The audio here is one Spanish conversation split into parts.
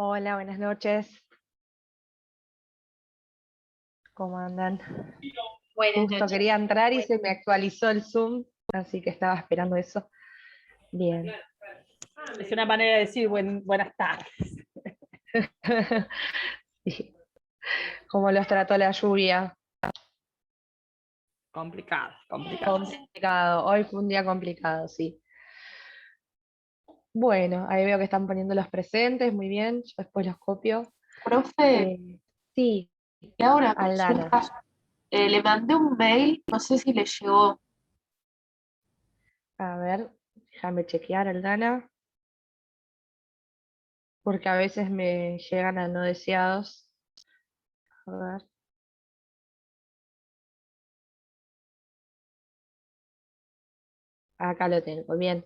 Hola, buenas noches. ¿Cómo andan? Buenas Justo noches. quería entrar y se me actualizó el Zoom, así que estaba esperando eso. Bien. Es una manera de decir buenas tardes. Sí. ¿Cómo los trató la lluvia? Complicado. Complicado. Hoy fue un día complicado, sí. Bueno, ahí veo que están poniendo los presentes, muy bien. Yo después los copio. Profe, Sí, le hago una Aldana. consulta. Le mandé un mail, no sé si le llegó. A ver, déjame chequear, Aldana, porque a veces me llegan a no deseados. A ver. Acá lo tengo, bien.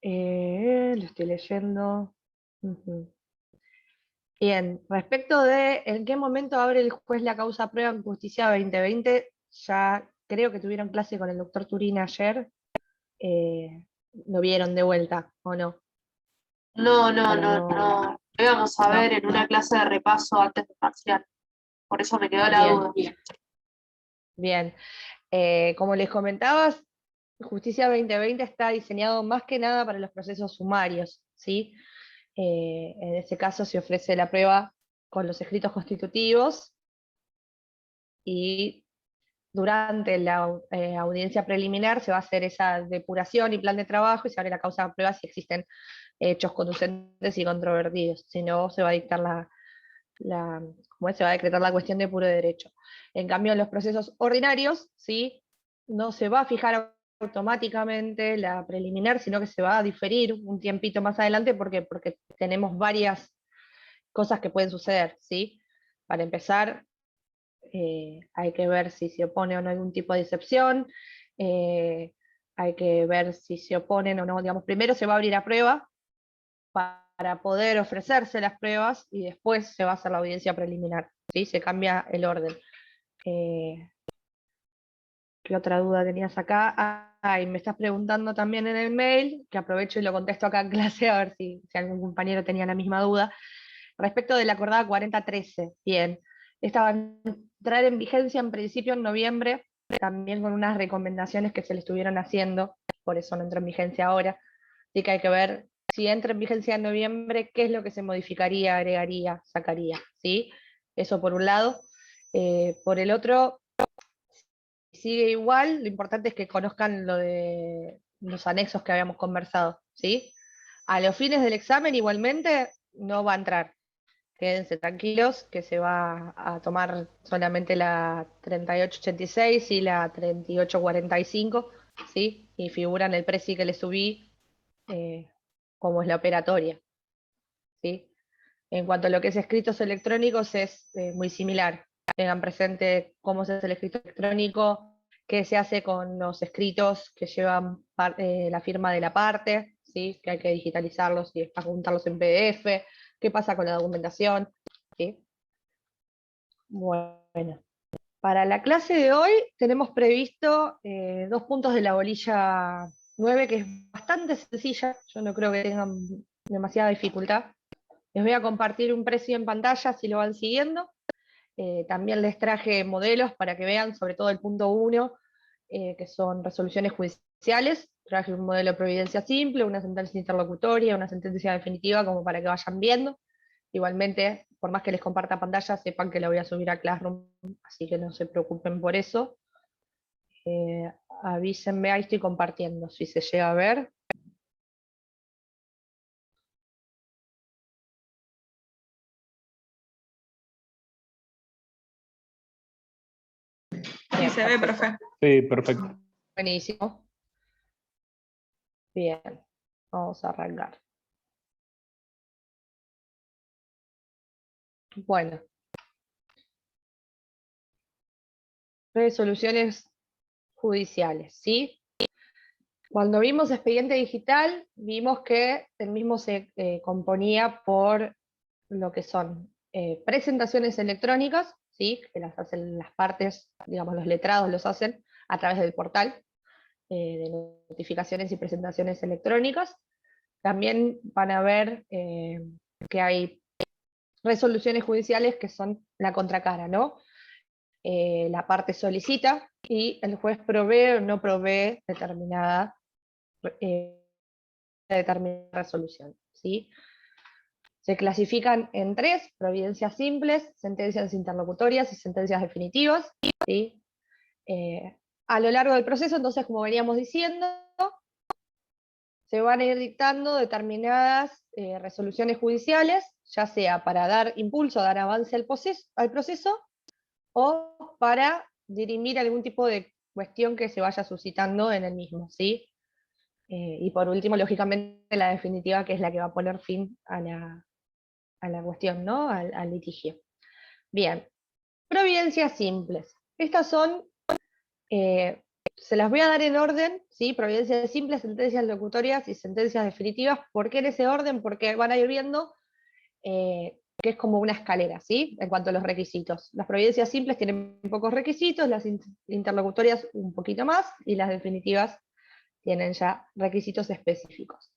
Lo estoy leyendo. Ujú. Bien, respecto de en qué momento abre el juez la causa prueba en Justicia 2020, ya creo que tuvieron clase con el doctor Turín ayer. eh, ¿Lo vieron de vuelta o no? No, no, Para no, no. no. Lo íbamos a No, ver en una clase de repaso antes del parcial. Por eso me quedó la bien, duda. bien. Como les comentabas, Justicia 2020 está diseñado más que nada para los procesos sumarios, ¿sí? En ese caso se ofrece la prueba con los escritos constitutivos y durante la audiencia preliminar se va a hacer esa depuración y plan de trabajo y se abre la causa de prueba si existen hechos conducentes y controvertidos. Si no, se va a dictar se va a decretar la cuestión de puro derecho. En cambio, en los procesos ordinarios, ¿sí? No se va a fijar automáticamente la preliminar, sino que se va a diferir un tiempito más adelante porque tenemos varias cosas que pueden suceder, ¿sí? Para empezar, hay que ver si se opone o no algún tipo de excepción, hay que ver si se oponen o no, digamos, primero se va a abrir a prueba para poder ofrecerse las pruebas y después se va a hacer la audiencia preliminar, ¿sí? Se cambia el orden. Eh, ¿Qué otra duda tenías acá? Y me estás preguntando también en el mail, que aprovecho y lo contesto acá en clase a ver si algún compañero tenía la misma duda. Respecto de la acordada 4013, bien, esta va a entrar en vigencia en principio en noviembre, también con unas recomendaciones que se le estuvieron haciendo, por eso no entra en vigencia ahora, así que hay que ver si entra en vigencia en noviembre, qué es lo que se modificaría, agregaría, sacaría, ¿sí? Eso por un lado. Por el otro, sigue igual, lo importante es que conozcan lo de los anexos que habíamos conversado, ¿sí? A los fines del examen igualmente no va a entrar. Quédense tranquilos que se va a tomar solamente la 3886 y la 3845, ¿sí? Y figuran el preci que le subí eh, como es la operatoria, ¿sí? En cuanto a lo que es escritos electrónicos es muy similar. Tengan presente cómo se hace el escrito electrónico, qué se hace con los escritos que llevan la firma de la parte, ¿sí? Que hay que digitalizarlos y juntarlos en PDF, qué pasa con la documentación, ¿sí? Bueno, para la clase de hoy tenemos previsto 2 puntos de la bolilla 9, que es bastante sencilla, yo no creo que tengan demasiada dificultad. Les voy a compartir un precio en pantalla si lo van siguiendo. También les traje modelos para que vean, sobre todo el punto 1, que son resoluciones judiciales. Traje un modelo de providencia simple, una sentencia interlocutoria, una sentencia definitiva, como para que vayan viendo. Igualmente, por más que les comparta pantalla, sepan que la voy a subir a Classroom, así que no se preocupen por eso. Avísenme, ahí estoy compartiendo, si se llega a ver. Sí, Bien, se ve, perfecto. profe. Sí, perfecto. Buenísimo. Bien, vamos a arrancar. Bueno, resoluciones judiciales, ¿sí? Cuando vimos expediente digital, vimos que el mismo se componía por lo que son presentaciones electrónicas, ¿sí? Que las hacen las partes, digamos, los letrados los hacen a través del portal de notificaciones y presentaciones electrónicas. También van a ver que hay resoluciones judiciales que son la contracara, ¿no? La parte solicita y el juez provee o no provee determinada resolución, ¿sí? Se clasifican en 3, providencias simples, sentencias interlocutorias y sentencias definitivas, ¿sí? A lo largo del proceso, entonces, como veníamos diciendo, se van a ir dictando determinadas resoluciones judiciales, ya sea para dar impulso, dar avance al proceso, o para dirimir algún tipo de cuestión que se vaya suscitando en el mismo, ¿sí? Y por último, lógicamente, la definitiva, que es la que va a poner fin a la cuestión, ¿no? Al litigio. Bien, providencias simples. Estas son, se las voy a dar en orden, ¿sí? Providencias simples, sentencias locutorias y sentencias definitivas. ¿Por qué en ese orden? Porque van a ir viendo que es como una escalera, ¿sí? En cuanto a los requisitos. Las providencias simples tienen pocos requisitos, las interlocutorias un poquito más, y las definitivas tienen ya requisitos específicos.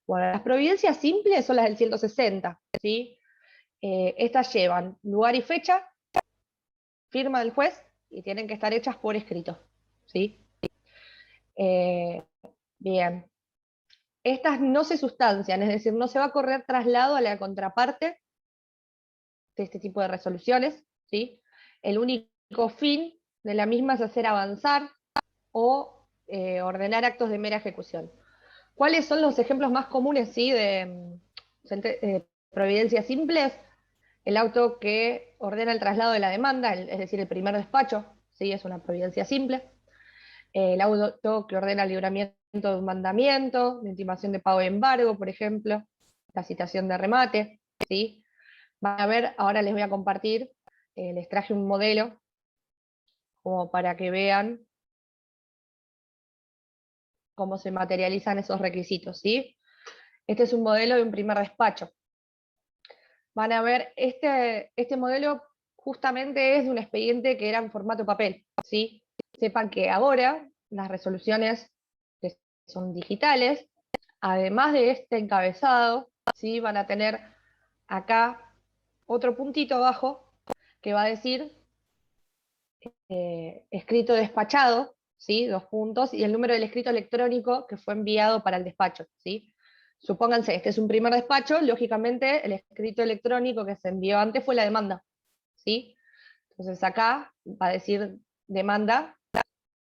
Bueno, las providencias simples son las del 160, ¿sí? Estas llevan lugar y fecha, firma del juez, y tienen que estar hechas por escrito, ¿sí? Bien. Estas no se sustancian, es decir, no se va a correr traslado a la contraparte de este tipo de resoluciones, ¿sí? El único fin de la misma es hacer avanzar o ordenar actos de mera ejecución. ¿Cuáles son los ejemplos más comunes, ¿sí? de providencias simples? El auto que ordena el traslado de la demanda, es decir, el primer despacho, ¿sí? Es una providencia simple. El auto que ordena el libramiento de un mandamiento, la intimación de pago de embargo, por ejemplo, la citación de remate, ¿sí? Van a ver, ahora les voy a compartir, les traje un modelo como para que vean cómo se materializan esos requisitos, ¿sí? Este es un modelo de un primer despacho. Van a ver, este modelo justamente es de un expediente que era en formato papel, ¿sí? Sepan que ahora las resoluciones que son digitales, además de este encabezado, ¿sí? Van a tener acá otro puntito abajo que va a decir escrito despachado, ¿sí? 2 puntos, y el número del escrito electrónico que fue enviado para el despacho, ¿sí? Supónganse, este es un primer despacho, lógicamente el escrito electrónico que se envió antes fue la demanda, ¿sí? Entonces acá va a decir demanda,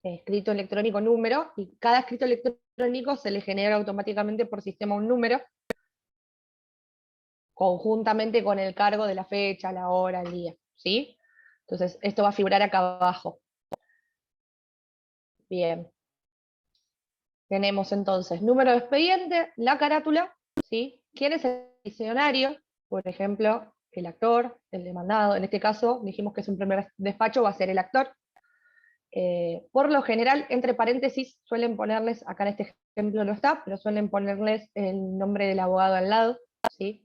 escrito electrónico número, y cada escrito electrónico se le genera automáticamente por sistema un número, conjuntamente con el cargo de la fecha, la hora, el día, ¿sí? Entonces esto va a figurar acá abajo. Bien. Tenemos entonces número de expediente, la carátula, ¿sí? ¿Quién es el diccionario? Por ejemplo, el actor, el demandado. En este caso, dijimos que es un primer despacho, va a ser el actor. Por lo general, entre paréntesis, suelen ponerles, acá en este ejemplo no está, pero suelen ponerles el nombre del abogado al lado, ¿sí?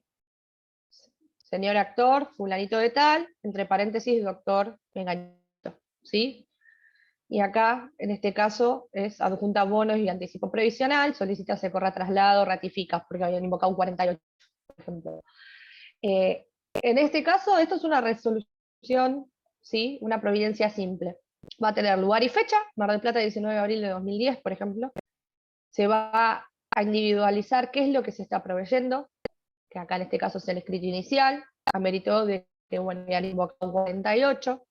Señor actor, fulanito de tal, entre paréntesis, doctor menganito, ¿sí? Y acá, en este caso, es adjunta bonos y anticipo previsional, solicita se corra traslado, ratifica, porque habían invocado un 48, por ejemplo. En este caso, esto es una resolución, ¿sí? Una providencia simple. Va a tener lugar y fecha, Mar del Plata, 19 de abril de 2010, por ejemplo. Se va a individualizar qué es lo que se está proveyendo, que acá en este caso es el escrito inicial, a mérito de que, bueno, habían invocado un 48,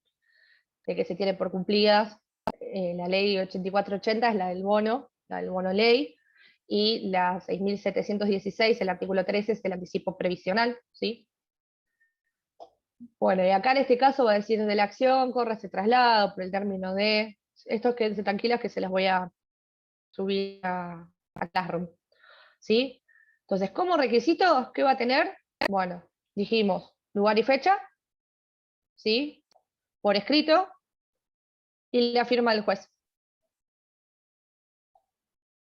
de que se tiene por cumplidas la ley 8480 es la del bono ley, y la 6716, el artículo 13, es el anticipo previsional, ¿sí? Bueno, y acá en este caso va a decir de la acción, corre ese traslado por el término de, estos quédense tranquilas que se las voy a subir a Classroom, ¿sí? Entonces, como requisitos, ¿qué va a tener? Bueno, dijimos lugar y fecha, ¿sí? Por escrito, y la firma del juez.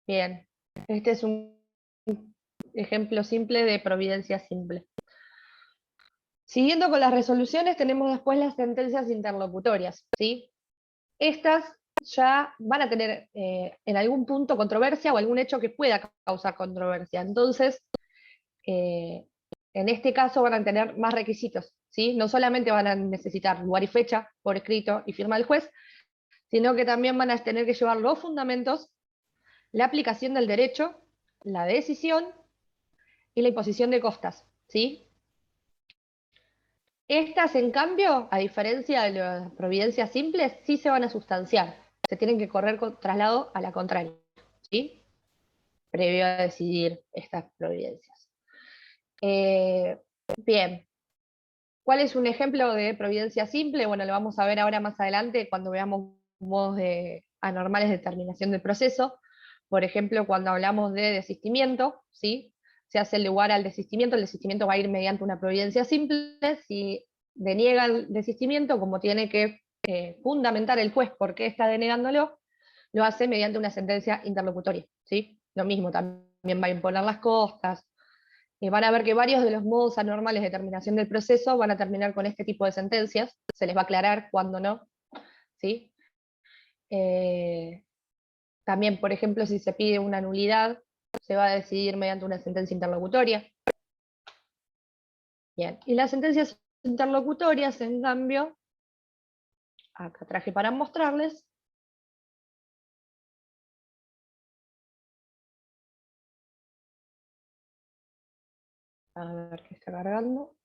Bien, este es un ejemplo simple de providencia simple. Siguiendo con las resoluciones, tenemos después las sentencias interlocutorias, ¿sí? Estas ya van a tener en algún punto controversia o algún hecho que pueda causar controversia. Entonces, En este caso van a tener más requisitos, ¿sí? No solamente van a necesitar lugar y fecha por escrito y firma del juez, sino que también van a tener que llevar los fundamentos, la aplicación del derecho, la decisión y la imposición de costas, ¿sí? Estas, en cambio, a diferencia de las providencias simples, sí se van a sustanciar. Se tienen que correr con traslado a la contraria, ¿sí? Previo a decidir estas providencias. Bien. ¿Cuál es un ejemplo de providencia simple? Bueno, lo vamos a ver ahora más adelante cuando veamos modos anormales de terminación del proceso. Por ejemplo, cuando hablamos de desistimiento, ¿sí? Se hace lugar al desistimiento, el desistimiento va a ir mediante una providencia simple. Si deniega el desistimiento, como tiene que fundamentar el juez por qué está denegándolo, lo hace mediante una sentencia interlocutoria, ¿sí? Lo mismo, también va a imponer las costas. Van a ver que varios de los modos anormales de terminación del proceso van a terminar con este tipo de sentencias, se les va a aclarar cuándo no, ¿sí? También, por ejemplo, si se pide una nulidad, se va a decidir mediante una sentencia interlocutoria. Bien, y las sentencias interlocutorias, en cambio, acá traje para mostrarles, a ver qué está cargando.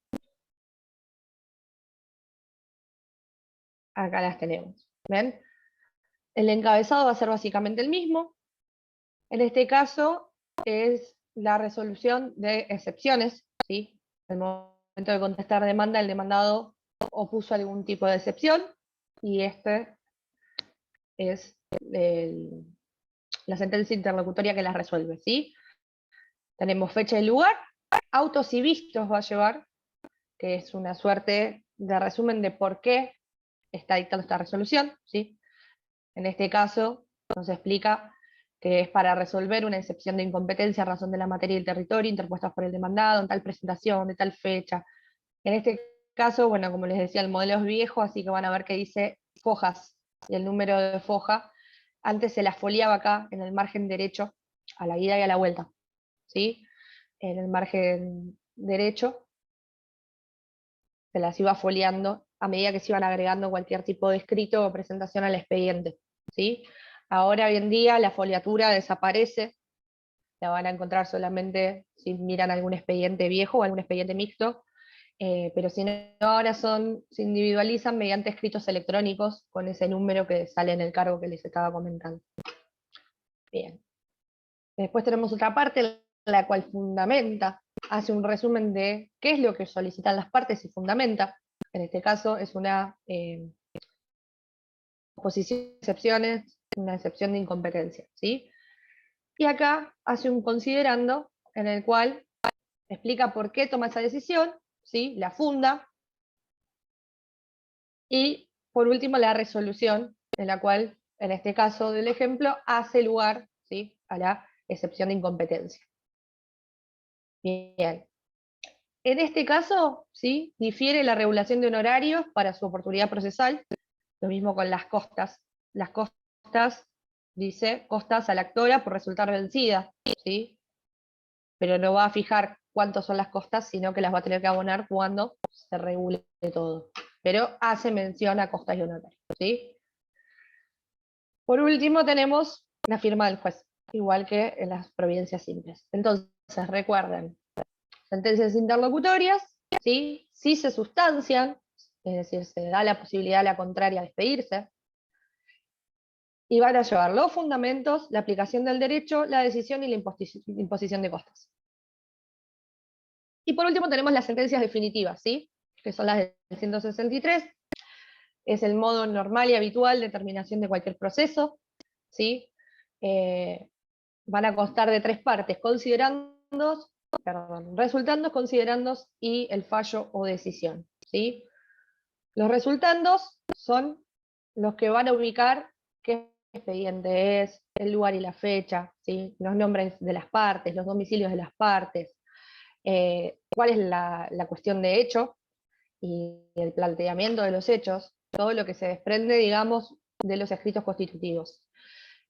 Acá las tenemos, ¿ven? El encabezado va a ser básicamente el mismo. En este caso es la resolución de excepciones, ¿sí? En el momento de contestar demanda, el demandado opuso algún tipo de excepción, y este es la sentencia interlocutoria que las resuelve, ¿sí? Tenemos fecha y lugar, autos y vistos va a llevar, que es una suerte de resumen de por qué está dictando esta resolución, ¿sí? En este caso nos explica que es para resolver una excepción de incompetencia a razón de la materia y el territorio interpuestas por el demandado en tal presentación, de tal fecha. En este caso, bueno, como les decía, el modelo es viejo, así que van a ver que dice fojas, y el número de foja, antes se las foliaba acá, en el margen derecho, a la ida y a la vuelta, ¿sí? En el margen derecho se las iba foliando a medida que se iban agregando cualquier tipo de escrito o presentación al expediente, ¿sí? Ahora, hoy en día, la foliatura desaparece, la van a encontrar solamente si miran algún expediente viejo o algún expediente mixto, pero si no, ahora se individualizan mediante escritos electrónicos con ese número que sale en el cargo que les estaba comentando. Bien. Después tenemos otra parte, la cual fundamenta, hace un resumen de qué es lo que solicitan las partes y fundamenta. En este caso es una oposición de excepciones, una excepción de incompetencia, ¿sí? Y acá hace un considerando en el cual explica por qué toma esa decisión, ¿sí? La funda, y por último la resolución, en la cual, en este caso del ejemplo, hace lugar, ¿sí?, a la excepción de incompetencia. Bien. En este caso, ¿sí?, difiere la regulación de honorarios para su oportunidad procesal, lo mismo con las costas. Las costas, dice, costas a la actora por resultar vencida, ¿sí? Pero no va a fijar cuántas son las costas, sino que las va a tener que abonar cuando se regule todo. Pero hace mención a costas y honorarios, ¿sí? Por último tenemos la firma del juez, igual que en las providencias simples. Entonces, recuerden, sentencias interlocutorias, ¿sí? Si se sustancian, es decir, se da la posibilidad a la contraria de despedirse, y van a llevar los fundamentos, la aplicación del derecho, la decisión y la imposición de costas. Y por último tenemos las sentencias definitivas, ¿sí?, que son las del 163, es el modo normal y habitual de terminación de cualquier proceso, ¿sí? Van a constar de tres partes: considerandos, resultandos, considerandos y el fallo o decisión, ¿sí? Los resultandos son los que van a ubicar qué expediente es, el lugar y la fecha, ¿sí?, los nombres de las partes, los domicilios de las partes, cuál es la cuestión de hecho y el planteamiento de los hechos, todo lo que se desprende, digamos, de los escritos constitutivos.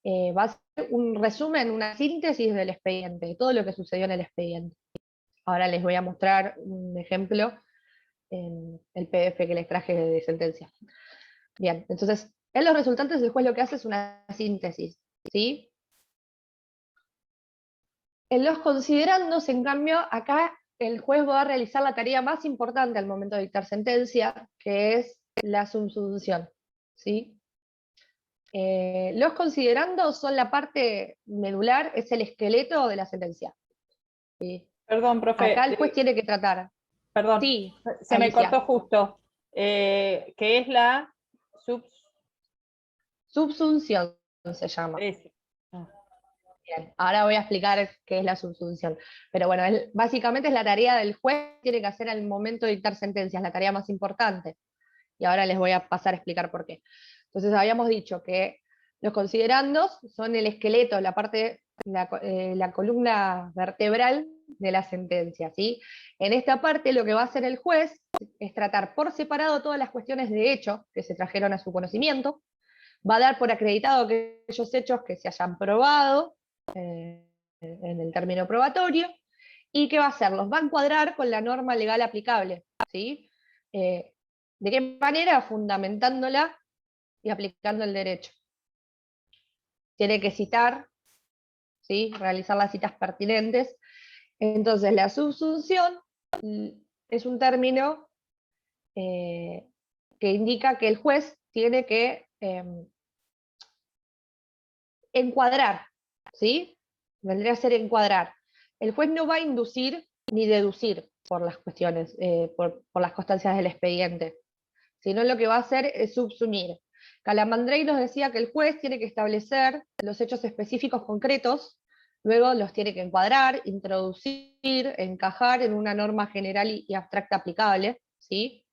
Va a ser un resumen, una síntesis del expediente, de todo lo que sucedió en el expediente. Ahora les voy a mostrar un ejemplo en el PDF que les traje de sentencia. Bien, entonces, en los resultantes el juez lo que hace es una síntesis, ¿sí? En los considerandos, en cambio, acá el juez va a realizar la tarea más importante al momento de dictar sentencia, que es la subsunción, ¿sí? Los considerandos son la parte medular, es el esqueleto de la sentencia, ¿sí? Perdón, profe. Acá el juez tiene que tratar. Perdón, Sí, se me Alicia. cortó justo. ¿Qué es la Subsunción se llama. Eso. Ah. Bien, ahora voy a explicar qué es la subsunción. Pero bueno, básicamente es la tarea del juez que tiene que hacer al momento de dictar sentencias, la tarea más importante. Y ahora les voy a pasar a explicar por qué. Entonces habíamos dicho que los considerandos son el esqueleto, la parte, la columna vertebral de la sentencia, ¿sí? En esta parte lo que va a hacer el juez es tratar por separado todas las cuestiones de hecho que se trajeron a su conocimiento, va a dar por acreditado aquellos hechos que se hayan probado en el término probatorio, y ¿qué va a hacer? Los va a encuadrar con la norma legal aplicable, ¿sí? ¿De qué manera? Fundamentándola y aplicando el derecho. Tiene que citar, ¿sí? Realizar las citas pertinentes. Entonces, la subsunción es un término que indica que el juez tiene que encuadrar, ¿sí? Vendría a ser encuadrar. El juez no va a inducir ni deducir por las cuestiones, por las constancias del expediente, sino lo que va a hacer es subsumir. Calamandrei nos decía que el juez tiene que establecer los hechos específicos concretos, luego los tiene que encuadrar, introducir, encajar en una norma general y abstracta aplicable, ¿sí?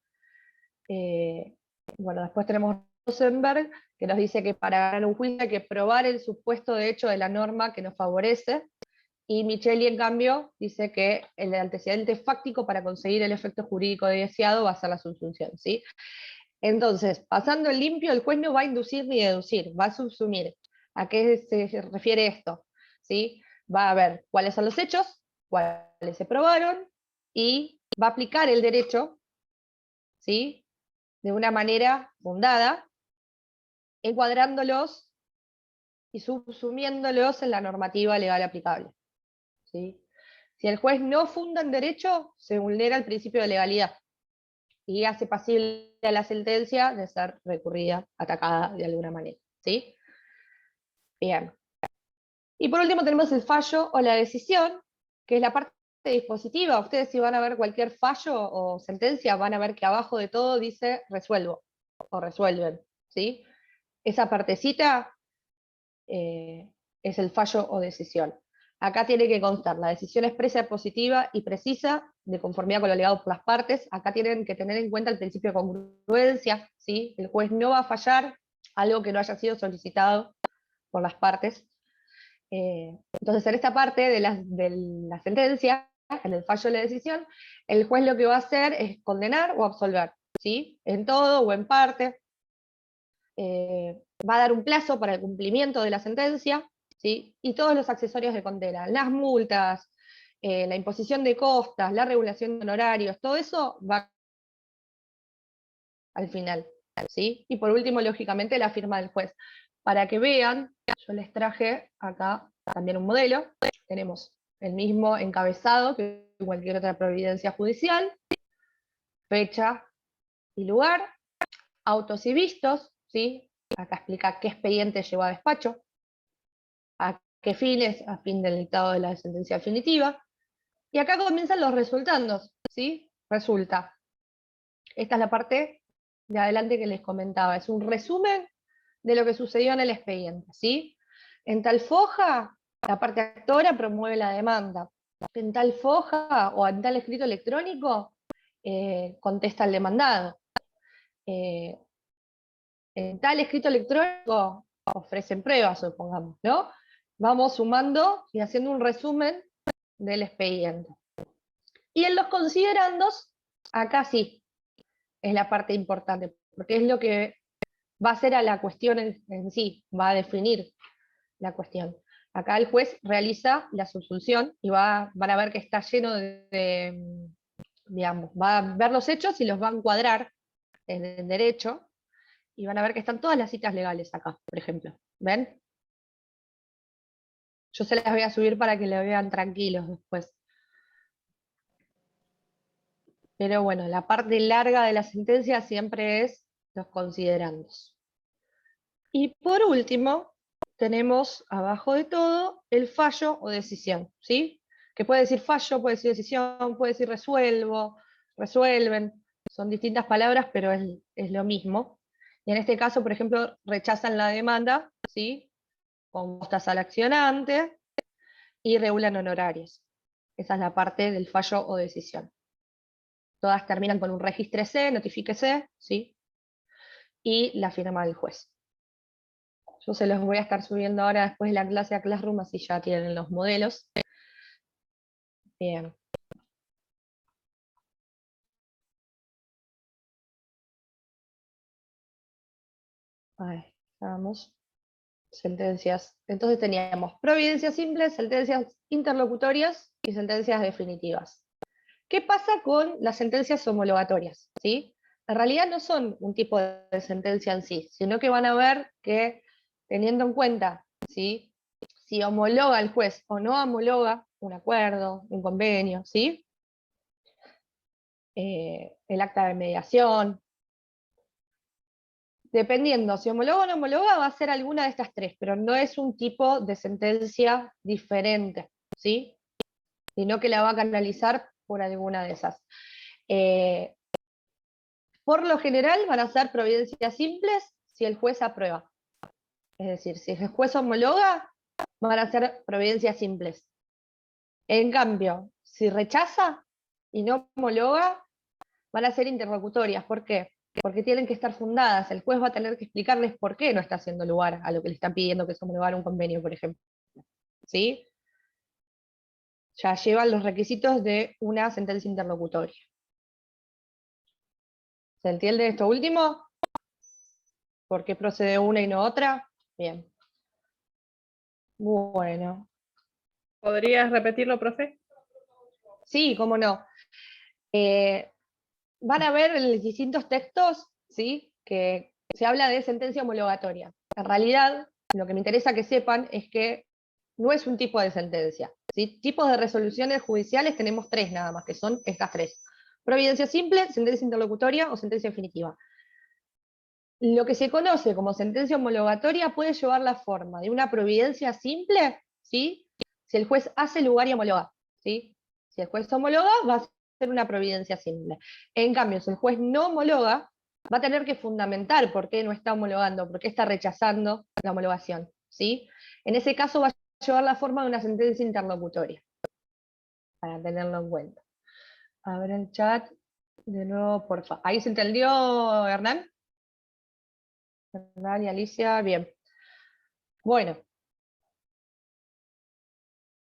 Bueno, después tenemos Rosenberg, que nos dice que para ganar un juicio hay que probar el supuesto de hecho de la norma que nos favorece, y Micheli, en cambio, dice que el antecedente fáctico para conseguir el efecto jurídico deseado va a ser la subsunción, ¿sí? Entonces, pasando el limpio, el juez no va a inducir ni deducir, va a subsumir. ¿A qué se refiere esto? ¿Sí? Va a ver cuáles son los hechos, cuáles se probaron, y va a aplicar el derecho, ¿sí? De una manera fundada, encuadrándolos y subsumiéndolos en la normativa legal aplicable, ¿sí? Si el juez no funda en derecho, se vulnera el principio de legalidad y hace pasible a la sentencia de ser recurrida, atacada de alguna manera, ¿sí? Bien. Y por último tenemos el fallo o la decisión, que es la parte dispositiva. Ustedes, si van a ver cualquier fallo o sentencia, van a ver que abajo de todo dice resuelvo o resuelven, ¿sí? Esa partecita es el fallo o decisión. Acá tiene que constar la decisión expresa, positiva y precisa, de conformidad con lo alegado por las partes. Acá tienen que tener en cuenta el principio de congruencia, ¿sí? El juez no va a fallar algo que no haya sido solicitado por las partes. Entonces, en esta parte de la sentencia, en el fallo de la decisión, el juez lo que va a hacer es condenar o absolver, ¿sí? En todo o en parte. Va a dar un plazo para el cumplimiento de la sentencia, ¿sí? Y todos los accesorios de condena, las multas, la imposición de costas, la regulación de honorarios, todo eso va al final, ¿sí? Y por último, lógicamente, la firma del juez. Para que vean, yo les traje acá también un modelo, tenemos el mismo encabezado que cualquier otra providencia judicial, fecha y lugar, autos y vistos, ¿sí? Acá explica qué expediente llevó a despacho, a qué fines, a fin del dictado de la sentencia definitiva. Y acá comienzan los resultandos, ¿sí? Resulta. Esta es la parte de adelante que les comentaba, es un resumen de lo que sucedió en el expediente, ¿sí? En tal foja, la parte actora promueve la demanda. En tal foja o en tal escrito electrónico, contesta el demandado. En tal escrito electrónico ofrecen pruebas, supongamos, ¿no? Vamos sumando y haciendo un resumen del expediente. Y en los considerandos, acá sí, es la parte importante, porque es lo que va a hacer a la cuestión en sí, va a definir la cuestión. Acá el juez realiza la subsunción y van a ver que está lleno digamos, va a ver los hechos y los va a encuadrar en el derecho, y van a ver que están todas las citas legales acá, por ejemplo. ¿Ven? Yo se las voy a subir para que lo vean tranquilos después. Pero bueno, la parte larga de la sentencia siempre es los considerandos. Y por último, tenemos abajo de todo el fallo o decisión, ¿sí? Que puede decir fallo, puede decir decisión, puede decir resuelvo, resuelven. Son distintas palabras, pero es lo mismo. Y en este caso, por ejemplo, rechazan la demanda, ¿sí? Con costas al accionante y regulan honorarios. Esa es la parte del fallo o decisión. Todas terminan con un regístrese, notifíquese, ¿sí? Y la firma del juez. Yo se los voy a estar subiendo ahora después de la clase a Classroom, así ya tienen los modelos. Bien. Ahí estamos. Sentencias. Entonces teníamos providencias simples, sentencias interlocutorias y sentencias definitivas. ¿Qué pasa con las sentencias homologatorias? ¿Sí? En realidad no son un tipo de sentencia en sí, sino que van a ver que, teniendo en cuenta, ¿sí?, si homologa el juez o no homologa un acuerdo, un convenio, ¿sí?, el acta de mediación, dependiendo si homologa o no homologa, va a ser alguna de estas tres, pero no es un tipo de sentencia diferente, ¿sí?, sino que la va a canalizar por alguna de esas. Por lo general van a ser providencias simples si el juez aprueba. Es decir, si el juez homologa, van a ser providencias simples. En cambio, si rechaza y no homologa, van a ser interlocutorias. ¿Por qué? Porque tienen que estar fundadas. El juez va a tener que explicarles por qué no está haciendo lugar a lo que le están pidiendo, que es homologar un convenio, por ejemplo. ¿Sí? Ya llevan los requisitos de una sentencia interlocutoria. ¿Se entiende esto último? ¿Por qué procede una y no otra? Bien. Bueno. ¿Podrías repetirlo, profe? Sí, cómo no. Van a ver en distintos textos, ¿sí?, que se habla de sentencia homologatoria. En realidad, lo que me interesa que sepan es que no es un tipo de sentencia, ¿sí? Tipos de resoluciones judiciales tenemos tres nada más, que son estas tres: providencia simple, sentencia interlocutoria o sentencia definitiva. Lo que se conoce como sentencia homologatoria puede llevar la forma de una providencia simple, ¿sí?, si el juez hace lugar y homologa, ¿sí? Si el juez homologa, va a ser una providencia simple. En cambio, si el juez no homologa, va a tener que fundamentar por qué no está homologando, por qué está rechazando la homologación, ¿sí? En ese caso va a llevar la forma de una sentencia interlocutoria, para tenerlo en cuenta. A ver el chat, de nuevo, por favor. ¿Ahí se entendió, Hernán? Hernán y Alicia, bien. Bueno.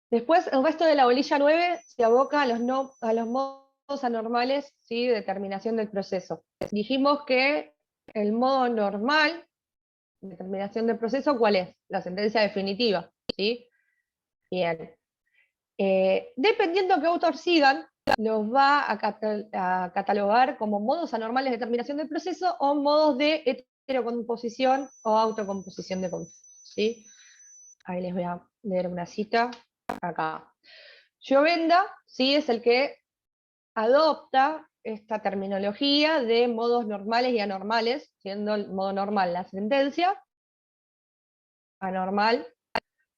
Después, el resto de la bolilla 9 se aboca a los modos anormales, ¿sí?, de determinación del proceso. Dijimos que el modo normal de determinación del proceso, ¿cuál es? La sentencia definitiva, ¿sí? Bien. Dependiendo de qué autor sigan, los va a catalogar como modos anormales de determinación del proceso o modos de heterocomposición o autocomposición de conflicto, ¿sí? Ahí les voy a leer una cita. Acá. Llovenda, sí, es el que adopta esta terminología de modos normales y anormales, siendo el modo normal la sentencia, anormal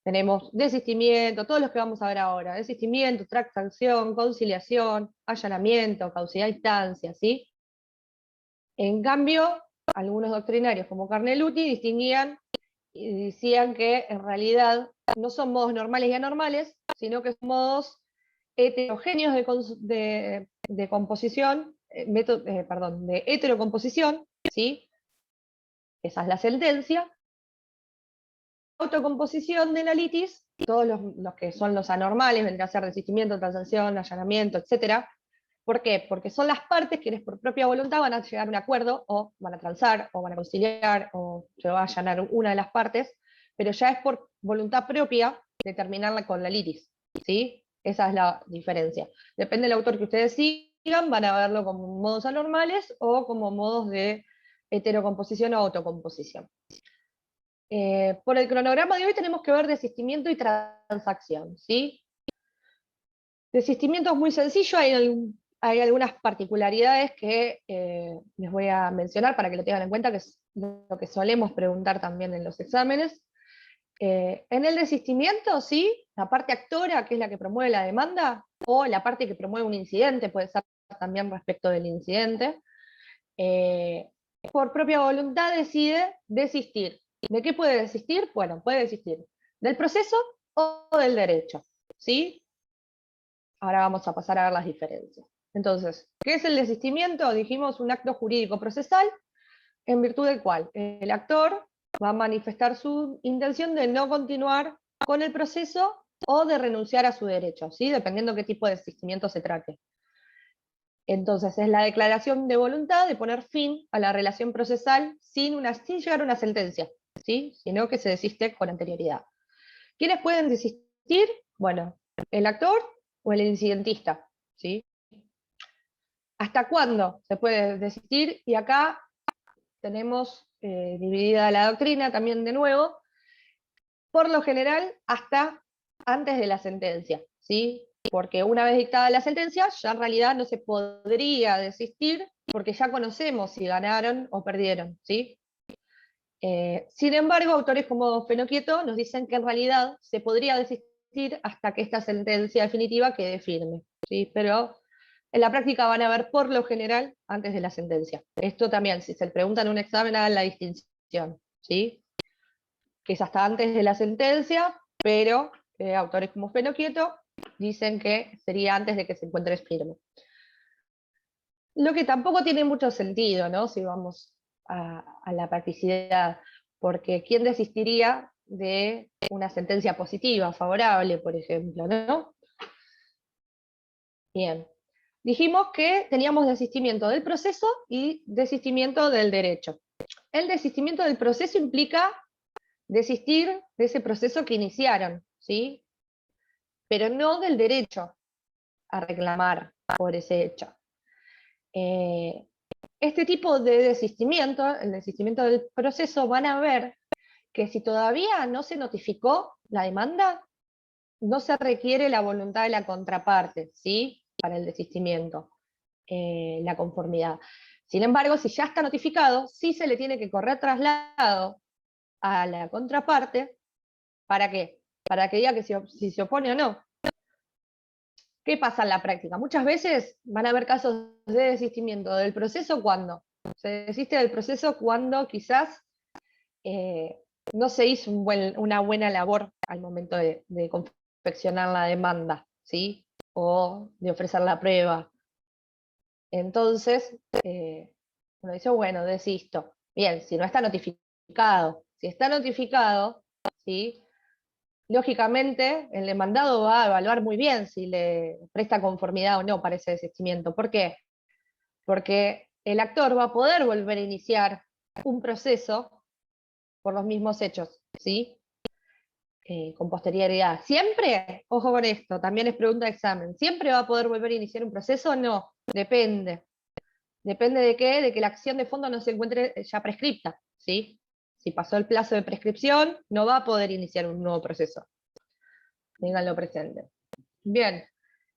tenemos desistimiento, todos los que vamos a ver ahora: desistimiento, transacción, conciliación, allanamiento, causidad a instancia, ¿sí? En cambio, algunos doctrinarios como Carneluti distinguían y decían que en realidad no son modos normales y anormales, sino que son modos heterogéneos de composición, de heterocomposición, ¿sí? Esa es la sentencia. Autocomposición de la litis, todos los que son los anormales, vendría a ser desistimiento, transacción, allanamiento, etc. ¿Por qué? Porque son las partes quienes por propia voluntad van a llegar a un acuerdo, o van a transar, o van a conciliar, o se va a allanar una de las partes, pero ya es por voluntad propia, determinarla con la litis, ¿sí? Esa es la diferencia. Depende del autor que ustedes sigan, van a verlo como modos anormales o como modos de heterocomposición o autocomposición. Por el cronograma de hoy tenemos que ver desistimiento y transacción, ¿sí? Desistimiento es muy sencillo, hay algunas particularidades que les voy a mencionar para que lo tengan en cuenta, que es lo que solemos preguntar también en los exámenes. En el desistimiento, sí, la parte actora, que es la que promueve la demanda, o la parte que promueve un incidente, puede ser también respecto del incidente, por propia voluntad decide desistir. ¿De qué puede desistir? Bueno, puede desistir del proceso o del derecho, ¿sí? Ahora vamos a pasar a ver las diferencias. Entonces, ¿qué es el desistimiento? Dijimos un acto jurídico procesal, en virtud del cual el actor va a manifestar su intención de no continuar con el proceso o de renunciar a su derecho, ¿sí? Dependiendo qué tipo de desistimiento se trate. Entonces, es la declaración de voluntad de poner fin a la relación procesal sin llegar a una sentencia, ¿sí? Sino que se desiste con anterioridad. ¿Quiénes pueden desistir? Bueno, el actor o el incidentista, ¿sí? ¿Hasta cuándo se puede desistir? Y acá tenemos dividida la doctrina también de nuevo, por lo general hasta antes de la sentencia, ¿sí? Porque una vez dictada la sentencia, ya en realidad no se podría desistir, porque ya conocemos si ganaron o perdieron, ¿sí? Sin embargo, autores como Fenoquieto nos dicen que en realidad se podría desistir hasta que esta sentencia definitiva quede firme, ¿sí? Pero en la práctica van a ver por lo general antes de la sentencia. Esto también, si se le pregunta en un examen, hagan la distinción, ¿sí? Que es hasta antes de la sentencia, pero autores como Fenoquieto dicen que sería antes de que se encuentre firme. Lo que tampoco tiene mucho sentido, ¿no? Si vamos a la practicidad, porque ¿quién desistiría de una sentencia positiva, favorable, por ejemplo, ¿no? Bien. Dijimos que teníamos desistimiento del proceso y desistimiento del derecho. El desistimiento del proceso implica desistir de ese proceso que iniciaron, ¿sí? Pero no del derecho a reclamar por ese hecho. Este tipo de desistimiento, el desistimiento del proceso, van a ver que si todavía no se notificó la demanda, no se requiere la voluntad de la contraparte, ¿sí? Para el desistimiento, la conformidad. Sin embargo, si ya está notificado, sí se le tiene que correr traslado a la contraparte. ¿Para qué? Para que diga que si se opone o no. ¿Qué pasa en la práctica? Muchas veces van a haber casos de desistimiento del proceso cuando se desiste del proceso cuando quizás no se hizo una buena labor al momento de confeccionar la demanda, ¿sí? O de ofrecer la prueba. Entonces, uno dice, bueno, desisto. Bien, si no está notificado. Si está notificado, ¿sí? Lógicamente, el demandado va a evaluar muy bien si le presta conformidad o no para ese desistimiento. ¿Por qué? Porque el actor va a poder volver a iniciar un proceso por los mismos hechos, ¿sí? Con posterioridad. ¿Siempre? Ojo con esto, también es pregunta de examen. ¿Siempre va a poder volver a iniciar un proceso? No, depende. ¿Depende de qué? De que la acción de fondo no se encuentre ya prescripta, ¿sí? Si pasó el plazo de prescripción, no va a poder iniciar un nuevo proceso. Ténganlo presente. Bien,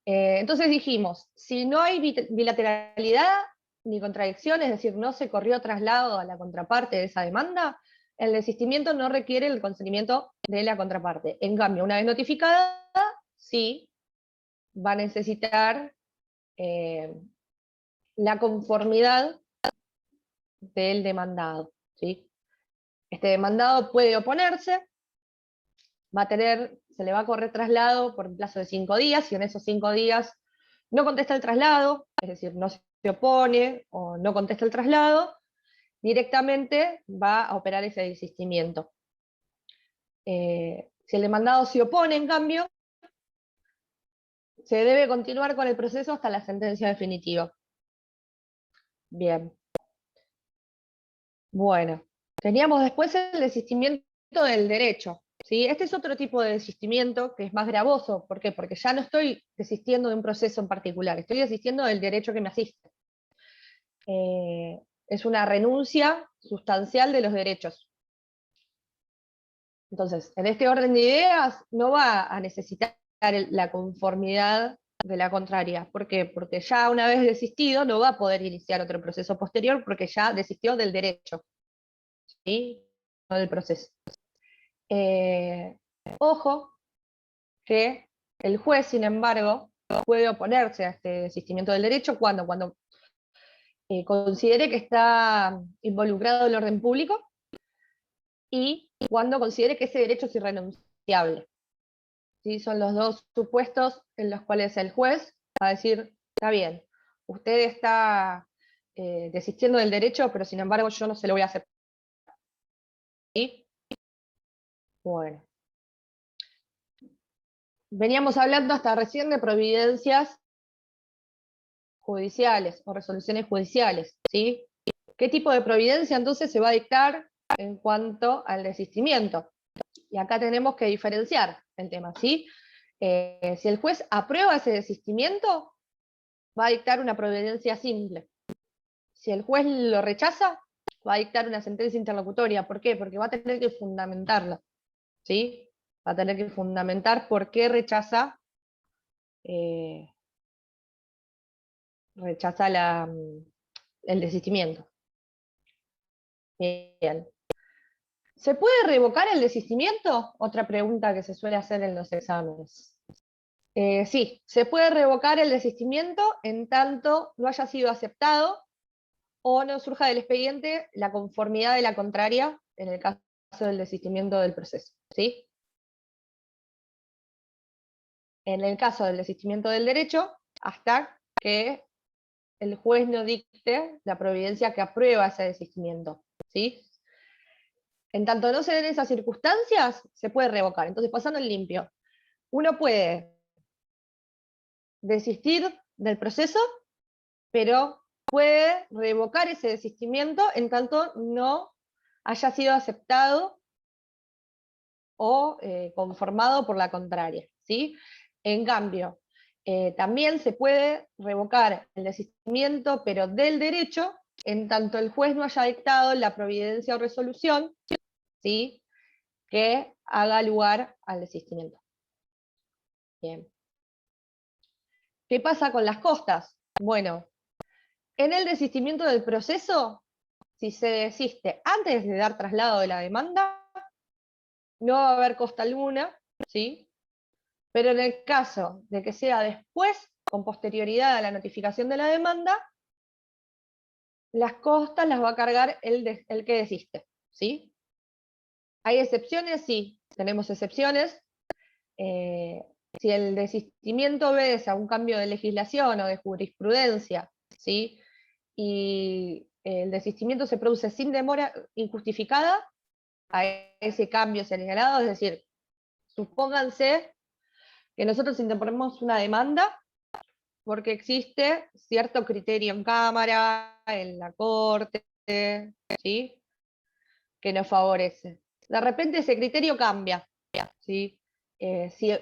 entonces dijimos, si no hay bilateralidad ni contradicción, es decir, no se corrió traslado a la contraparte de esa demanda, el desistimiento no requiere el consentimiento de la contraparte. En cambio, una vez notificada, sí, va a necesitar la conformidad del demandado, ¿sí? Este demandado puede oponerse, se le va a correr traslado por un plazo de 5 días, y en esos 5 días no contesta el traslado, es decir, no se opone o no contesta el traslado, directamente va a operar ese desistimiento. Si el demandado se opone, en cambio, se debe continuar con el proceso hasta la sentencia definitiva. Bien. Bueno, teníamos después el desistimiento del derecho, ¿sí? Este es otro tipo de desistimiento que es más gravoso. ¿Por qué? Porque ya no estoy desistiendo de un proceso en particular, estoy desistiendo del derecho que me asiste. Es una renuncia sustancial de los derechos. Entonces, en este orden de ideas no va a necesitar la conformidad de la contraria. ¿Por qué? Porque ya una vez desistido no va a poder iniciar otro proceso posterior porque ya desistió del derecho, ¿sí? No del proceso. Ojo que el juez, sin embargo, puede oponerse a este desistimiento del derecho cuando considere que está involucrado el orden público y cuando considere que ese derecho es irrenunciable. ¿Sí? Son los dos supuestos en los cuales el juez va a decir, está bien, usted está desistiendo del derecho, pero sin embargo yo no se lo voy a aceptar. ¿Sí? Bueno. Veníamos hablando hasta recién de providencias judiciales o resoluciones judiciales, ¿sí? ¿Qué tipo de providencia entonces se va a dictar en cuanto al desistimiento? Y acá tenemos que diferenciar el tema, ¿sí? Si el juez aprueba ese desistimiento, va a dictar una providencia simple. Si el juez lo rechaza, va a dictar una sentencia interlocutoria. ¿Por qué? Porque va a tener que fundamentarla, ¿sí? Va a tener que fundamentar por qué rechaza el desistimiento. Bien. ¿Se puede revocar el desistimiento? Otra pregunta que se suele hacer en los exámenes. Sí, se puede revocar el desistimiento en tanto no haya sido aceptado o no surja del expediente la conformidad de la contraria en el caso del desistimiento del proceso, ¿sí? En el caso del desistimiento del derecho, hasta que el juez no dicte la providencia que aprueba ese desistimiento, ¿sí? En tanto no se den esas circunstancias, se puede revocar. Entonces, pasando en limpio, uno puede desistir del proceso, pero puede revocar ese desistimiento en tanto no haya sido aceptado o conformado por la contraria, ¿sí? En cambio, también se puede revocar el desistimiento, pero del derecho, en tanto el juez no haya dictado la providencia o resolución, ¿sí? Que haga lugar al desistimiento. Bien. ¿Qué pasa con las costas? Bueno, en el desistimiento del proceso, si se desiste antes de dar traslado de la demanda, no va a haber costa alguna, ¿sí? Pero en el caso de que sea después, con posterioridad a la notificación de la demanda, las costas las va a cargar el que desiste, ¿sí? ¿Hay excepciones? Sí, tenemos excepciones. Si el desistimiento obedece a un cambio de legislación o de jurisprudencia, ¿sí? Y el desistimiento se produce sin demora injustificada, a ese cambio señalado, es decir, supónganse que nosotros interponemos una demanda porque existe cierto criterio en Cámara, en la Corte, ¿sí? Que nos favorece. De repente ese criterio cambia, ¿sí? Si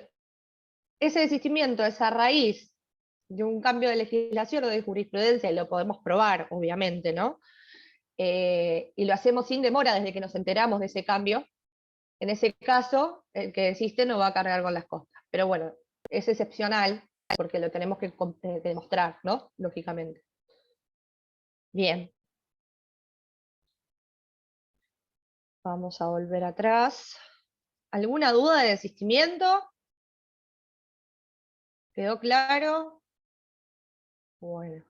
ese desistimiento es a raíz de un cambio de legislación o de jurisprudencia, y lo podemos probar, obviamente, ¿no? Y lo hacemos sin demora desde que nos enteramos de ese cambio, en ese caso, el que desiste no va a cargar con las costas. Pero bueno, es excepcional, porque lo tenemos que demostrar, ¿no? Lógicamente. Bien. Vamos a volver atrás. ¿Alguna duda de desistimiento? ¿Quedó claro? Bueno.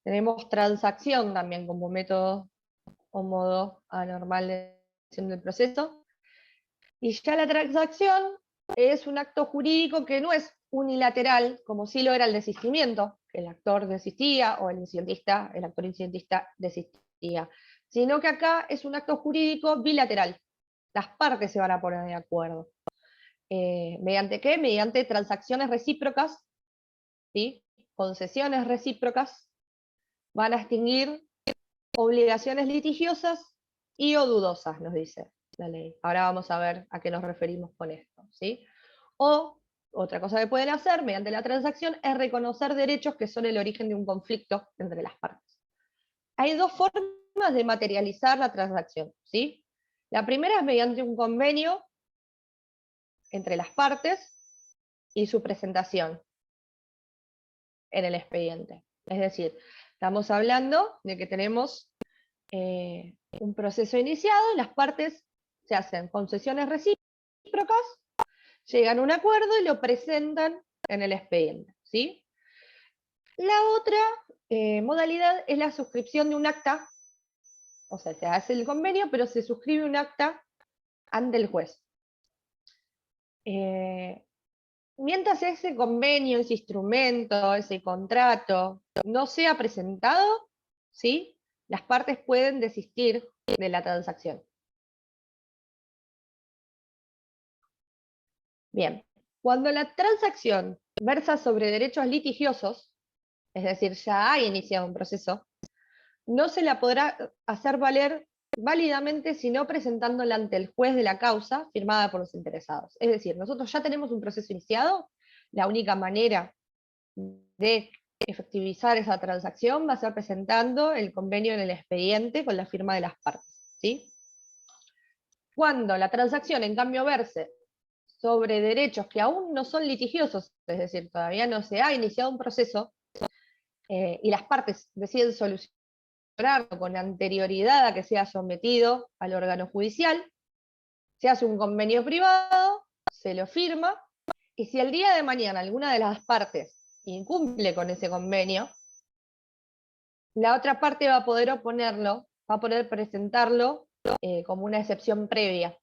Tenemos transacción también como método o modo anormal de decisión del proceso. Y ya la transacción es un acto jurídico que no es unilateral, como sí lo era el desistimiento, que el actor desistía o el actor incidentista desistía, sino que acá es un acto jurídico bilateral. Las partes se van a poner de acuerdo. ¿Mediante qué? Mediante transacciones recíprocas, ¿sí? concesiones recíprocas van a extinguir obligaciones litigiosas y o dudosas, nos dice la ley. Ahora vamos a ver a qué nos referimos con esto, ¿sí? O, otra cosa que pueden hacer mediante la transacción es reconocer derechos que son el origen de un conflicto entre las partes. Hay dos formas de materializar la transacción, ¿sí? La primera es mediante un convenio entre las partes y su presentación en el expediente. Es decir, estamos hablando de que tenemos un proceso iniciado, las partes se hacen concesiones recíprocas, llegan a un acuerdo y lo presentan en el expediente, ¿sí? La otra modalidad es la suscripción de un acta, o sea, se hace el convenio, pero se suscribe un acta ante el juez. Mientras ese convenio, ese instrumento, ese contrato no sea presentado, ¿sí?, las partes pueden desistir de la transacción. Bien, cuando la transacción versa sobre derechos litigiosos, es decir, ya ha iniciado un proceso, no se la podrá hacer valer válidamente sino presentándola ante el juez de la causa firmada por los interesados. Es decir, nosotros ya tenemos un proceso iniciado, la única manera de efectivizar esa transacción va a ser presentando el convenio en el expediente con la firma de las partes, ¿sí? Cuando la transacción, en cambio, verse sobre derechos que aún no son litigiosos, es decir, todavía no se ha iniciado un proceso, y las partes deciden solucionarlo con anterioridad a que sea sometido al órgano judicial, se hace un convenio privado, se lo firma, y si el día de mañana alguna de las partes incumple con ese convenio, la otra parte va a poder oponerlo, va a poder presentarlo como una excepción previa,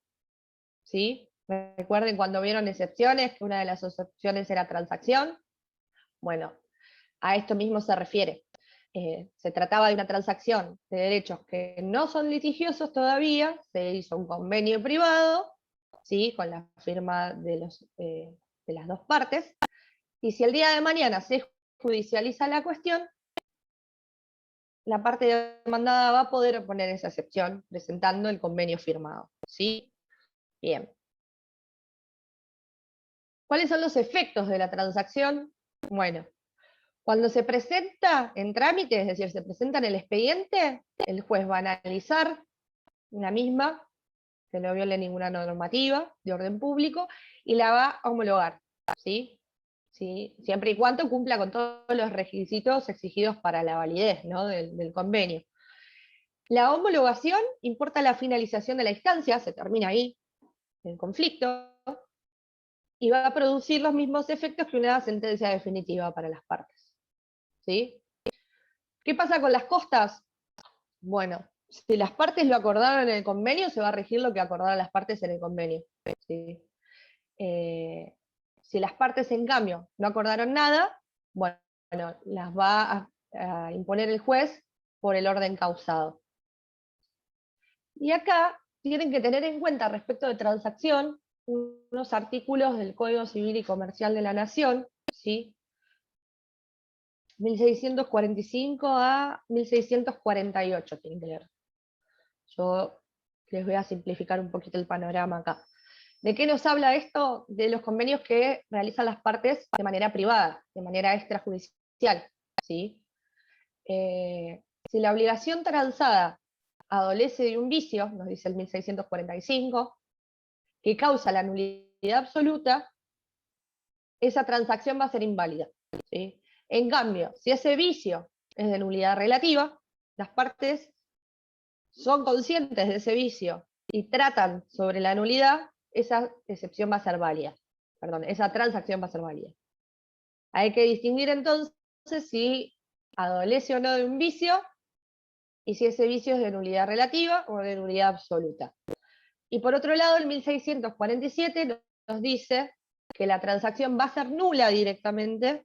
¿sí? Recuerden cuando vieron excepciones, que una de las excepciones era transacción. Bueno, a esto mismo se refiere. Se trataba de una transacción de derechos que no son litigiosos todavía, se hizo un convenio privado, ¿sí?, con la firma de las dos partes, y si el día de mañana se judicializa la cuestión, la parte demandada va a poder oponer esa excepción presentando el convenio firmado, ¿sí? Bien. ¿Cuáles son los efectos de la transacción? Bueno, cuando se presenta en trámite, es decir, se presenta en el expediente, el juez va a analizar la misma, que no viole ninguna normativa de orden público, y la va a homologar, ¿sí? ¿Sí? Siempre y cuando cumpla con todos los requisitos exigidos para la validez, ¿no?, del convenio. La homologación importa la finalización de la instancia, se termina ahí el conflicto, y va a producir los mismos efectos que una sentencia definitiva para las partes, ¿sí? ¿Qué pasa con las costas? Bueno, si las partes lo acordaron en el convenio, se va a regir lo que acordaron las partes en el convenio, ¿sí? Si las partes, en cambio, no acordaron nada, bueno, las va a imponer el juez por el orden causado. Y acá tienen que tener en cuenta, respecto de transacción, unos artículos del Código Civil y Comercial de la Nación, ¿sí?, 1645 a 1648 tienen que leer. Yo les voy a simplificar un poquito el panorama acá. ¿De qué nos habla esto? De los convenios que realizan las partes de manera privada, de manera extrajudicial, ¿sí? Si la obligación transada adolece de un vicio, nos dice el 1645, que causa la nulidad absoluta, esa transacción va a ser inválida, ¿sí? En cambio, si ese vicio es de nulidad relativa, las partes son conscientes de ese vicio y tratan sobre la nulidad, esa excepción va a ser válida. Perdón, esa transacción va a ser válida. Hay que distinguir entonces si adolece o no de un vicio, y si ese vicio es de nulidad relativa o de nulidad absoluta. Y por otro lado, el 1647 nos dice que la transacción va a ser nula directamente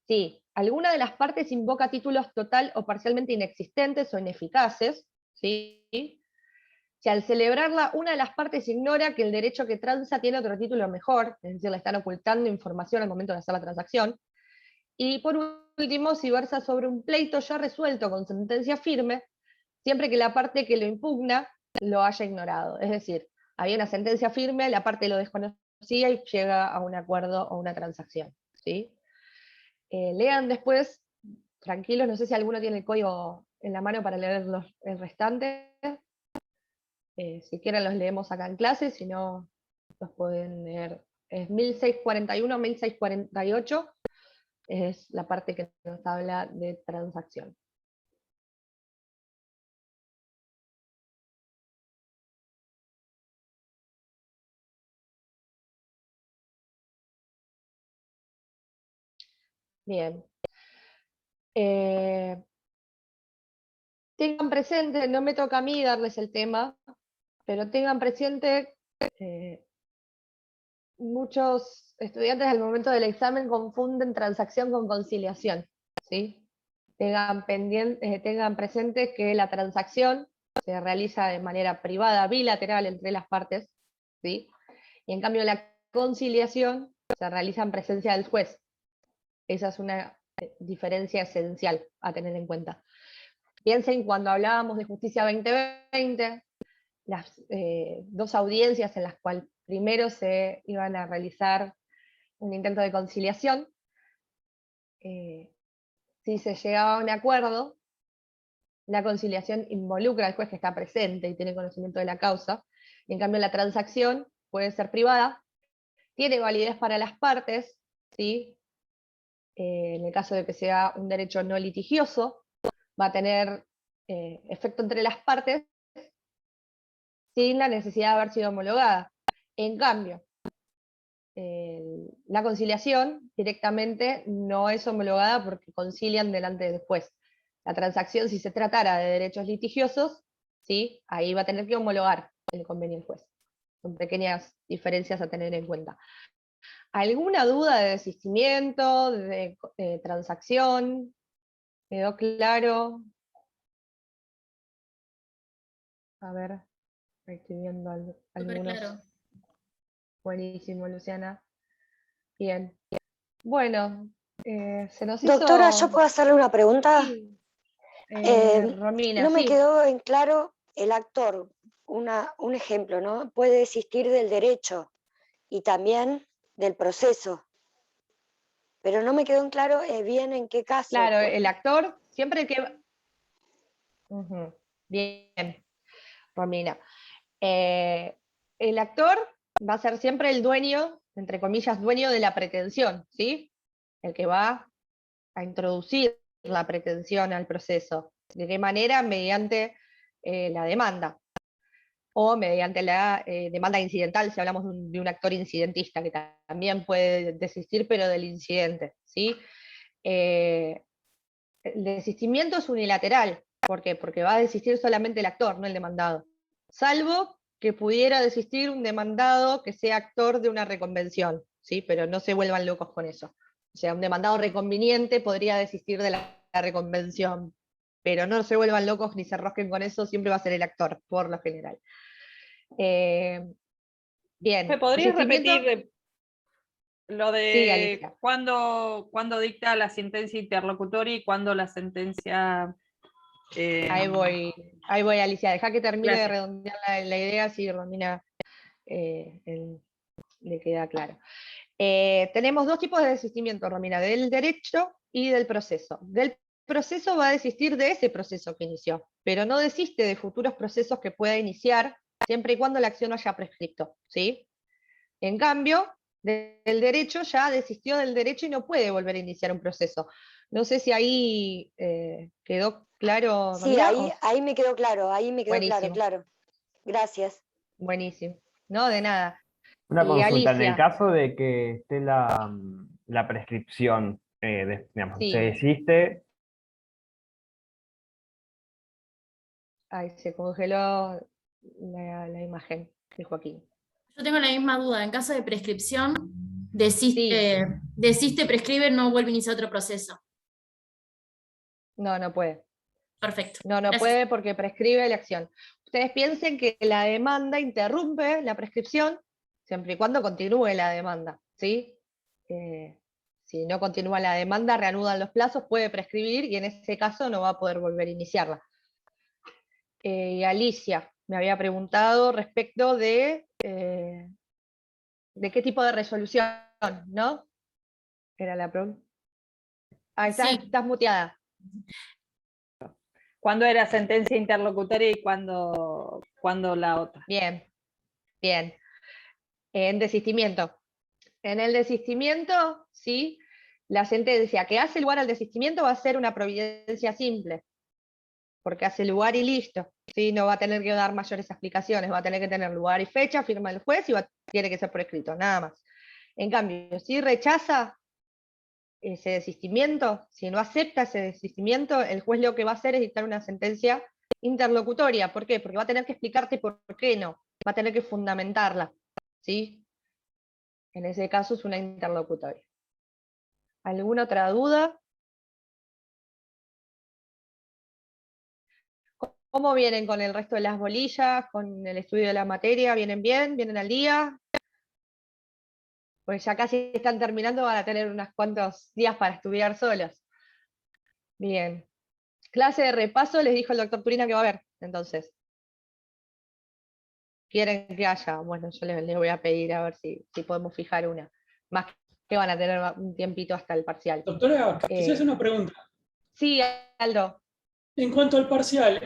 si alguna de las partes invoca títulos total o parcialmente inexistentes o ineficaces, ¿sí?, si al celebrarla una de las partes ignora que el derecho que transa tiene otro título mejor, es decir, le están ocultando información al momento de hacer la transacción, Y por último, si versa sobre un pleito ya resuelto con sentencia firme, siempre que la parte que lo impugna lo haya ignorado. Es decir, había una sentencia firme, la parte lo desconocía y llega a un acuerdo o una transacción, ¿sí? Lean después, tranquilos, no sé si alguno tiene el código en la mano para leer el restante. Si quieren los leemos acá en clase, si no, los pueden leer. Es 1641, 1648, es la parte que nos habla de transacción. Bien. Tengan presente, no me toca a mí darles el tema, pero tengan presente, muchos estudiantes al momento del examen confunden transacción con conciliación, ¿sí? Tengan presente que la transacción se realiza de manera privada, bilateral entre las partes, ¿sí? Y en cambio la conciliación se realiza en presencia del juez. Esa es una diferencia esencial a tener en cuenta. Piensen cuando hablábamos de Justicia 2020, las dos audiencias en las cuales primero se iban a realizar un intento de conciliación. Si se llegaba a un acuerdo, la conciliación involucra al juez que está presente y tiene conocimiento de la causa, y en cambio la transacción puede ser privada, tiene validez para las partes, ¿sí? En el caso de que sea un derecho no litigioso, va a tener efecto entre las partes sin la necesidad de haber sido homologada. En cambio, la conciliación directamente no es homologada porque concilian delante del juez. La transacción, si se tratara de derechos litigiosos, ¿sí? Ahí va a tener que homologar el convenio del juez. Son pequeñas diferencias a tener en cuenta. ¿Alguna duda de desistimiento, de transacción? ¿Quedó claro? A ver, estoy viendo Súper algunos. claro. Buenísimo, Luciana. Bien. Bueno, se nos Doctora, ¿yo hizo... puedo hacerle una pregunta? Sí, No Romina, me sí. quedó en claro el actor, un ejemplo, ¿no? Puede desistir del derecho y también del proceso, pero no me quedó en claro bien en qué caso. Claro, el actor, siempre que... Ujú. Bien, Romina. El actor va a ser siempre el dueño, entre comillas, dueño de la pretensión, ¿sí? El que va a introducir la pretensión al proceso. ¿De qué manera? Mediante la demanda. O mediante la demanda incidental, si hablamos de un actor incidentista, que también puede desistir, pero del incidente, ¿sí? El desistimiento es unilateral. ¿Por qué? Porque va a desistir solamente el actor, no el demandado. Salvo que pudiera desistir un demandado que sea actor de una reconvención, ¿sí? Pero no se vuelvan locos con eso. O sea, un demandado reconveniente podría desistir de la reconvención, pero no se vuelvan locos ni se rosquen con eso, siempre va a ser el actor, por lo general. Bien. ¿Me podrías repetir lo Sí, de Alicia. cuándo dicta la sentencia interlocutoria y cuándo la sentencia... Ahí voy, Alicia. Deja que termine de Gracias. redondear la idea, si Romina le queda claro. Tenemos dos tipos de desistimiento, Romina, del derecho y del proceso. Del proceso va a desistir de ese proceso que inició, pero no desiste de futuros procesos que pueda iniciar, siempre y cuando la acción no haya prescripto, ¿sí? En cambio, del derecho ya desistió del derecho y no puede volver a iniciar un proceso. No sé si ahí quedó claro, Sí, Romina. ahí me quedó claro, Buenísimo. claro. Gracias. Buenísimo. No, de nada. Una Y consulta, en el Alicia, caso de que esté la prescripción, digamos, se sí. desiste, Ay, se congeló la imagen de Joaquín. Yo tengo la misma duda. En caso de prescripción, Sí, desiste, prescribe, no vuelve a iniciar otro proceso. no puede. Perfecto. No Gracias. puede porque prescribe la acción. Ustedes piensen que la demanda interrumpe la prescripción siempre y cuando continúe la demanda, ¿sí? Si no continúa la demanda, reanudan los plazos, puede prescribir y en ese caso no va a poder volver a iniciarla. Y Alicia me había preguntado respecto de qué tipo de resolución, ¿no? Era la pregunta. Ah, Sí. estás muteada. ¿Cuándo era sentencia interlocutoria y cuándo la otra? Bien, bien. En desistimiento. En el desistimiento, sí, la sentencia que hace lugar al desistimiento va a ser una providencia simple, porque hace lugar y listo. ¿Sí? No va a tener que dar mayores explicaciones, va a tener que tener lugar y fecha, firma el juez y tiene que ser por escrito, nada más. En cambio, si rechaza ese desistimiento, si no acepta ese desistimiento, el juez lo que va a hacer es dictar una sentencia interlocutoria. ¿Por qué? Porque va a tener que explicarte por qué no, va a tener que fundamentarla, ¿sí? En ese caso es una interlocutoria. ¿Alguna otra duda? ¿Cómo vienen con el resto de las bolillas, con el estudio de la materia? ¿Vienen bien? ¿Vienen al día? Pues ya casi están terminando, van a tener unos cuantos días para estudiar solos. Bien. Clase de repaso, les dijo el doctor Turina que va a haber, entonces. ¿Quieren que haya? Bueno, yo les voy a pedir a ver si podemos fijar una. Más que van a tener un tiempito hasta el parcial. Doctora, quisiera hacer una pregunta. Sí, Aldo. En cuanto al parcial,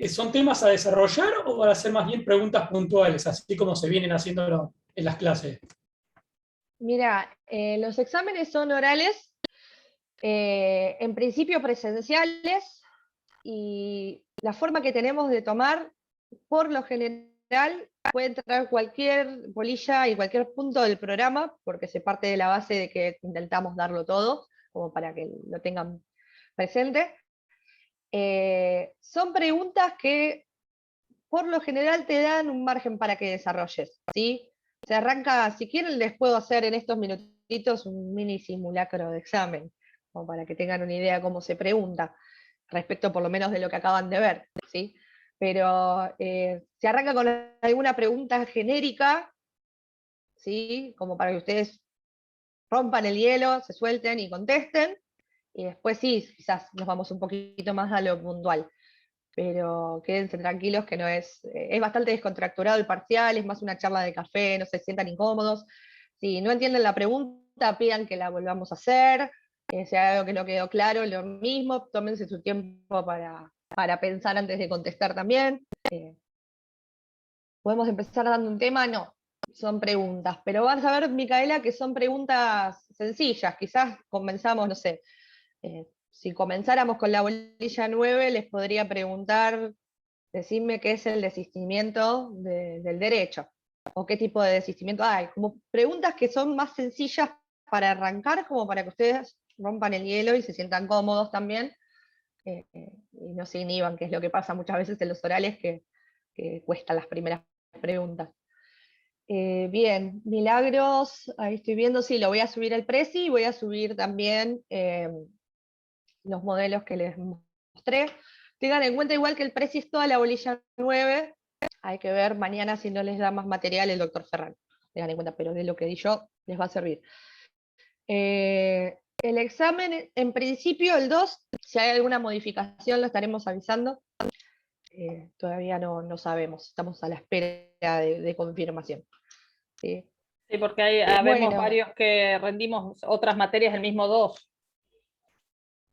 ¿son temas a desarrollar o van a ser más bien preguntas puntuales, así como se vienen haciendo en las clases? Mira, los exámenes son orales, en principio presenciales, y la forma que tenemos de tomar, por lo general, puede entrar cualquier bolilla y cualquier punto del programa, porque se parte de la base de que intentamos darlo todo, como para que lo tengan presente. Son preguntas que por lo general te dan un margen para que desarrolles, ¿sí? Se arranca, si quieren les puedo hacer en estos minutitos un mini simulacro de examen, como para que tengan una idea de cómo se pregunta, respecto por lo menos de lo que acaban de ver, ¿sí? Pero se arranca con alguna pregunta genérica, ¿sí? Como para que ustedes rompan el hielo, se suelten y contesten, y después sí, quizás nos vamos un poquito más a lo puntual. Pero quédense tranquilos que no es bastante descontracturado el parcial, es más una charla de café, no se sientan incómodos. Si no entienden la pregunta, pidan que la volvamos a hacer, si hay algo que no quedó claro, lo mismo, tómense su tiempo para pensar antes de contestar también. ¿Podemos empezar dando un tema? No, son preguntas, pero vas a ver, Micaela, que son preguntas sencillas, quizás comenzamos, no sé, si comenzáramos con la bolilla 9, les podría preguntar, decime qué es el desistimiento del derecho, o qué tipo de desistimiento hay. Como preguntas que son más sencillas para arrancar, como para que ustedes rompan el hielo y se sientan cómodos también, y no se inhiban, que es lo que pasa muchas veces en los orales, que cuestan las primeras preguntas. Bien, Milagros, ahí estoy viendo, sí, lo voy a subir el Prezi y voy a subir también los modelos que les mostré. Tengan en cuenta igual que el Prezi es toda la bolilla 9, hay que ver mañana si no les da más material el doctor Ferran. Tengan en cuenta, pero de lo que di yo les va a servir. El examen, en principio el 2, si hay alguna modificación lo estaremos avisando. Todavía no sabemos, estamos a la espera de confirmación. ¿Sí? Sí, porque habemos bueno, varios que rendimos otras materias del mismo 2.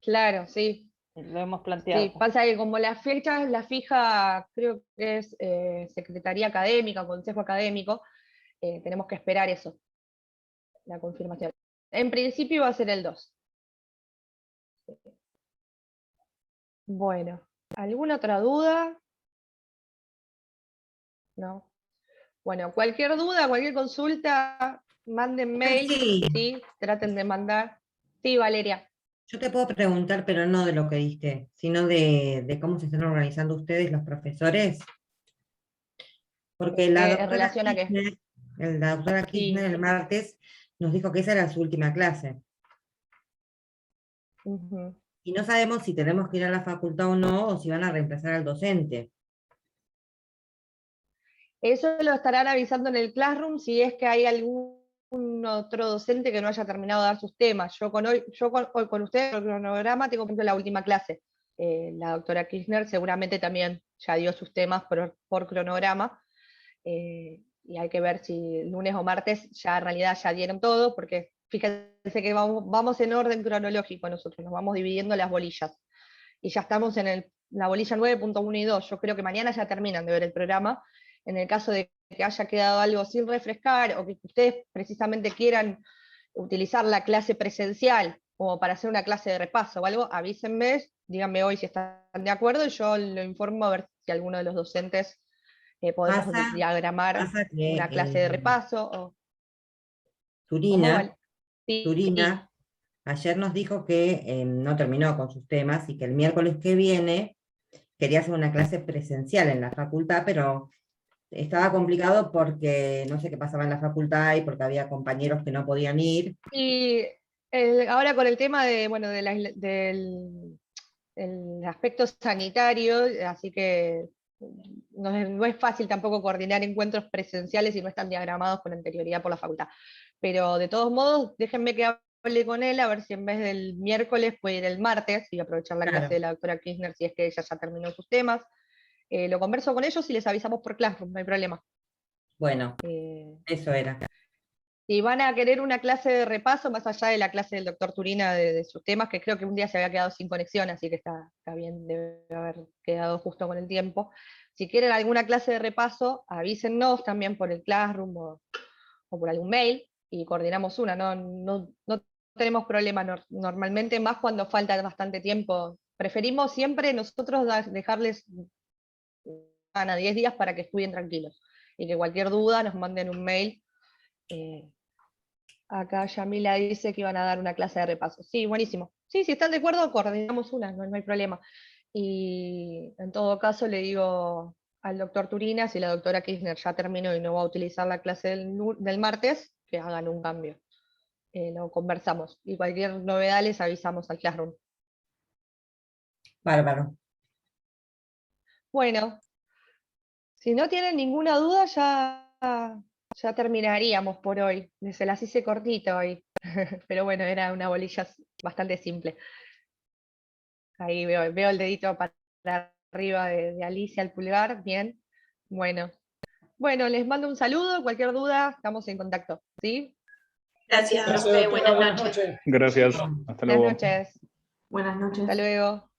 Claro, sí. Lo hemos planteado. Sí, pasa que como las fechas la fija, creo que es Secretaría Académica, Consejo Académico, tenemos que esperar eso, la confirmación. En principio va a ser el 2. Bueno, ¿alguna otra duda? No. Bueno, cualquier duda, cualquier consulta, manden mail, ¿sí? Traten de mandar. Sí, Valeria. Yo te puedo preguntar, pero no de lo que diste, sino de cómo se están organizando ustedes, los profesores. Porque la ¿En doctora relación a qué? Kirchner, la doctora Kirchner el martes nos dijo que esa era su última clase. Ujú. Y no sabemos si tenemos que ir a la facultad o no, o si van a reemplazar al docente. Eso lo estarán avisando en el Classroom si es que hay algún otro docente que no haya terminado de dar sus temas. Yo hoy con ustedes, el cronograma, tengo por ejemplo la última clase. La doctora Kirchner seguramente también ya dio sus temas por cronograma. Y hay que ver si lunes o martes ya en realidad ya dieron todo, porque fíjense que vamos en orden cronológico nosotros, nos vamos dividiendo las bolillas. Y ya estamos en la bolilla 9.1 y 2. Yo creo que mañana ya terminan de ver el programa. En el caso de que haya quedado algo sin refrescar, o que ustedes precisamente quieran utilizar la clase presencial como para hacer una clase de repaso o algo, avísenme, díganme hoy si están de acuerdo, y yo lo informo a ver si alguno de los docentes podemos diagramar Pasa que una clase de repaso. ¿Cómo, Turina, Val? Sí, Turina ayer nos dijo que no terminó con sus temas y que el miércoles que viene quería hacer una clase presencial en la facultad, pero estaba complicado porque no sé qué pasaba en la facultad y porque había compañeros que no podían ir. Y ahora con el tema de, bueno, del el aspecto sanitario, así que no es fácil tampoco coordinar encuentros presenciales si no están diagramados con anterioridad por la facultad. Pero de todos modos, déjenme que hable con él, a ver si en vez del miércoles puede ir el martes y aprovechar la Claro. clase de la doctora Kirchner si es que ella ya terminó sus temas. Lo converso con ellos y les avisamos por Classroom, no hay problema. Bueno, eso era. Si van a querer una clase de repaso, más allá de la clase del doctor Turina de sus temas, que creo que un día se había quedado sin conexión, así que está bien, debe haber quedado justo con el tiempo. Si quieren alguna clase de repaso, avísennos también por el Classroom o por algún mail, y coordinamos una, no tenemos problema normalmente, más cuando falta bastante tiempo. Preferimos siempre nosotros dejarles a 10 días para que estudien tranquilos, y que cualquier duda nos manden un mail. Acá Yamila dice que iban a dar una clase de repaso. Sí, buenísimo. Sí, si están de acuerdo, coordinamos una, no hay problema. Y en todo caso le digo al doctor Turina, si la doctora Kirchner ya terminó y no va a utilizar la clase del martes, que hagan un cambio. Lo conversamos. Y cualquier novedad les avisamos al Classroom. Bárbaro. Bueno, si no tienen ninguna duda, ya terminaríamos por hoy. Se las hice cortito hoy. Pero bueno, era una bolilla bastante simple. Ahí veo el dedito para arriba de Alicia, el pulgar. Bien. Bueno, les mando un saludo. Cualquier duda, estamos en contacto. ¿Sí? Gracias, Gracias, profe. doctora, Buenas noches. Gracias. Hasta Buenas luego. noches. Buenas noches. Hasta luego.